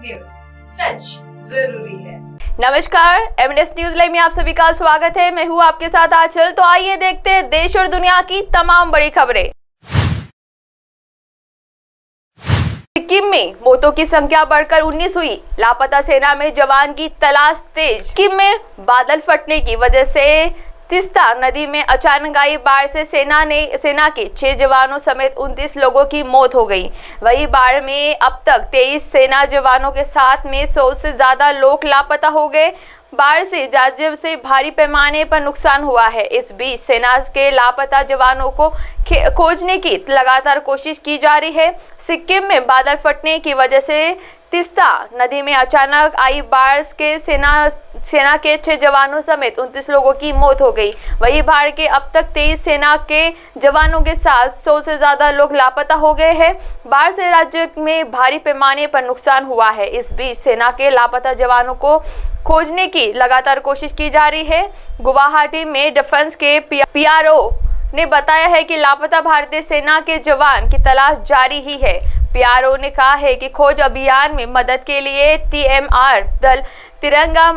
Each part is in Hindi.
न्यूज, सच जरूरी है। नमस्कार, एमएनएस न्यूज लाइव में आप सभी का स्वागत है। मैं हूं आपके साथ आंचल। तो आइए देखते हैं देश और दुनिया की तमाम बड़ी खबरें। सिक्किम में मौतों की संख्या बढ़कर 19 हुई। लापता सेना में जवान की तलाश तेज। सिक्किम में बादल फटने की वजह से तीस्ता नदी में अचानक आई बाढ़ से सेना के 6 जवानों समेत 29 लोगों की मौत हो गई। वहीं बाढ़ में अब तक 23 सेना जवानों के साथ में 100 से ज्यादा लोग लापता हो गए। बाढ़ से राज्य से भारी पैमाने पर नुकसान हुआ है। इस बीच सेना के लापता जवानों को खोजने की लगातार कोशिश की जा रही है। सिक्किम में बादल फटने की वजह से तीस्ता नदी में अचानक आई बाढ़ के सेना के 6 जवानों समेत 29 लोगों की मौत हो गई। वहीं बाढ़ के अब तक 23 सेना के जवानों के साथ 100 से ज्यादा लोग लापता हो गए हैं। बाढ़ से राज्य में भारी पैमाने पर नुकसान हुआ है। इस बीच सेना के लापता जवानों को खोजने की लगातार कोशिश की जा रही है। गुवाहाटी में डिफेंस के पीआरओ ने बताया है कि लापता भारतीय सेना के जवान की तलाश जारी ही है। पीआरओ ने कहा है कि खोज अभियान में मदद के लिए टीएमआर दल, तिरंगा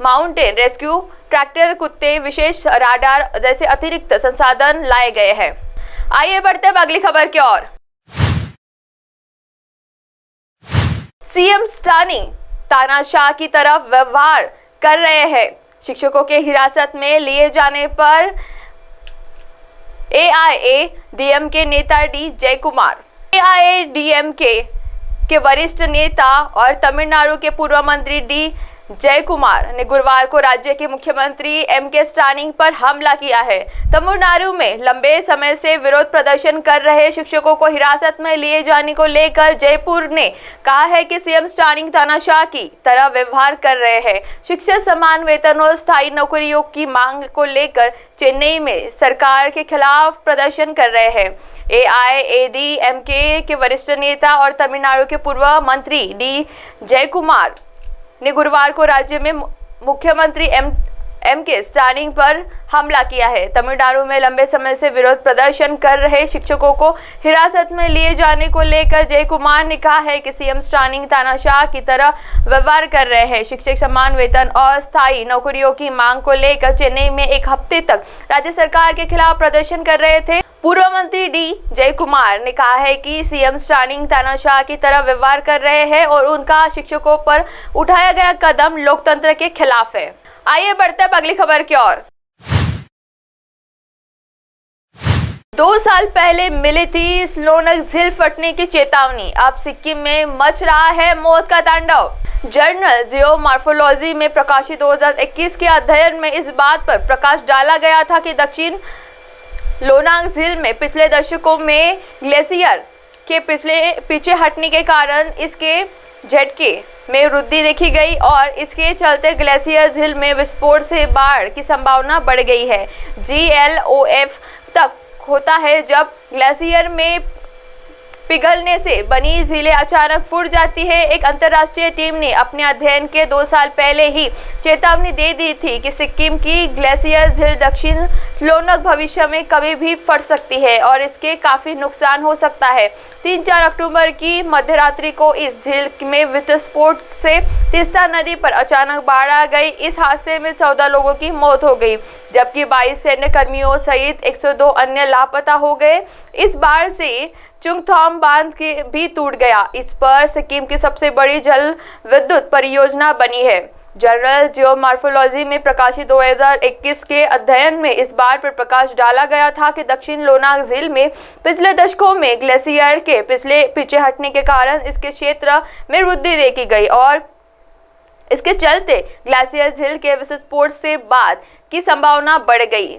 माउंटेन रेस्क्यू ट्रैक्टर, कुत्ते, विशेष राडार जैसे अतिरिक्त संसाधन लाए गए हैं। आइए बढ़ते हैं अगली खबर की ओर। सीएम स्टानी तानाशाह की तरफ व्यवहार कर रहे हैं। शिक्षकों के हिरासत में लिए जाने पर एआईएडीएमके नेता डी जयकुमार, एआईएडीएमके के वरिष्ठ नेता और तमिलनाडु के पूर्व मंत्री डी जयकुमार ने गुरुवार को राज्य के मुख्यमंत्री एमके स्टालिन पर हमला किया है। तमिलनाडु में लंबे समय से विरोध प्रदर्शन कर रहे शिक्षकों को हिरासत में लिए जाने को लेकर जयपुर ने कहा है कि सीएम स्टालिन तानाशाह की तरह व्यवहार कर रहे हैं। शिक्षक समान वेतन और स्थायी नौकरियों की मांग को लेकर चेन्नई में सरकार के खिलाफ प्रदर्शन कर रहे हैं। एआईएडीएमके के वरिष्ठ नेता और तमिलनाडु के पूर्व मंत्री डी जयकुमार ने गुरुवार को राज्य में मुख्यमंत्री एमके स्टालिन पर हमला किया है। तमिलनाडु में लंबे समय से विरोध प्रदर्शन कर रहे शिक्षकों को हिरासत में लिए जाने को लेकर जयकुमार ने कहा है कि सीएम स्टालिन तानाशाह की तरह व्यवहार कर रहे हैं। शिक्षक समान वेतन और स्थायी नौकरियों की मांग को लेकर चेन्नई में एक हफ्ते तक राज्य सरकार के खिलाफ प्रदर्शन कर रहे थे। पूर्व मंत्री डी जयकुमार ने कहा है कि सीएम स्टालिन तानाशाह की तरह व्यवहार कर रहे हैं और उनका शिक्षकों पर उठाया गया कदम लोकतंत्र के खिलाफ है। आइए बढ़ते हैं अगली खबर की ओर। 2 साल पहले मिली थी स्लोनक झील फटने की चेतावनी। अब सिक्किम में मच रहा है मौत का तांडव। जर्नल जियोमॉर्फोलॉजी में प्रकाशित 2021 के अध्ययन में इस बात पर प्रकाश डाला गया था कि दक्षिण लोनांग झील में पिछले दशकों में ग्लेशियर के पीछे हटने के कारण इसके झटके में वृद्धि देखी गई और इसके चलते ग्लेशियर झील में विस्फोट से बाढ़ की संभावना बढ़ गई है। GLOF तक होता है जब ग्लेशियर में पिघलने से बनी झीलें अचानक फूट जाती है। एक अंतर्राष्ट्रीय टीम ने अपने अध्ययन के 2 साल पहले ही चेतावनी दे दी थी कि सिक्किम की ग्लेशियर झील दक्षिण स्लोनक भविष्य में कभी भी फट सकती है और इसके काफी नुकसान हो सकता है। 3-4 अक्टूबर की मध्यरात्रि को इस झील में विस्फोट से तीस्ता नदी पर अचानक बाढ़ आ गई। इस हादसे में 14 लोगों की मौत हो गई जबकि 22 सैन्य कर्मियों सहित 102 अन्य लापता हो गए। इस बाढ़ से चुंगथाम बांध के भी टूट गया। इस पर सिक्किम की सबसे बड़ी जल विद्युत परियोजना बनी है। जर्नल जियोमॉर्फोलॉजी में प्रकाशित 2021 के अध्ययन में इस बात पर प्रकाश डाला गया था कि दक्षिण लोनांग झील में पिछले दशकों में ग्लेशियर के पीछे हटने के कारण इसके क्षेत्र में वृद्धि देखी गई और इसके चलते ग्लेशियर झील के विस्फोट से बाद की संभावना बढ़ गई।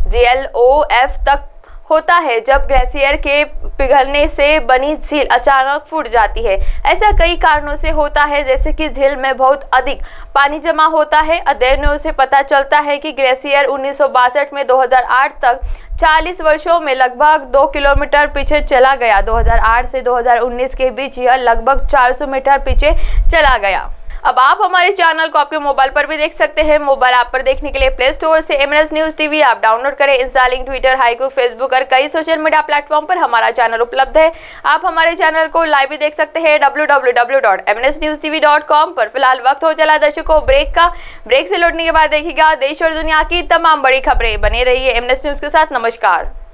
GLOF तक होता है जब ग्लेशियर के पिघलने से बनी झील अचानक फूट जाती है। ऐसा कई कारणों से होता है, जैसे कि झील में बहुत अधिक पानी जमा होता है। अध्ययनों से पता चलता है कि ग्लेशियर 1962 में 2008 तक 40 वर्षों में लगभग 2 किलोमीटर पीछे चला गया। 2008 से 2019 के बीच यह लगभग 400 मीटर पीछे चला गया। अब आप हमारे चैनल को आपके मोबाइल पर भी देख सकते हैं। मोबाइल ऐप पर देखने के लिए प्ले स्टोर से MNS न्यूज टीवी आप डाउनलोड करें। इंस्टॉलिंग ट्विटर, हाइकू, फेसबुक और कई सोशल मीडिया प्लेटफॉर्म पर हमारा चैनल उपलब्ध है। आप हमारे चैनल को लाइव भी देख सकते हैं www.mnsnewstv.com पर। फिलहाल वक्त हो चला दर्शकों ब्रेक का। ब्रेक से लौटने के बाद देखिएगा देश और दुनिया की तमाम बड़ी खबरें। बने रहिए MNS न्यूज के साथ। नमस्कार।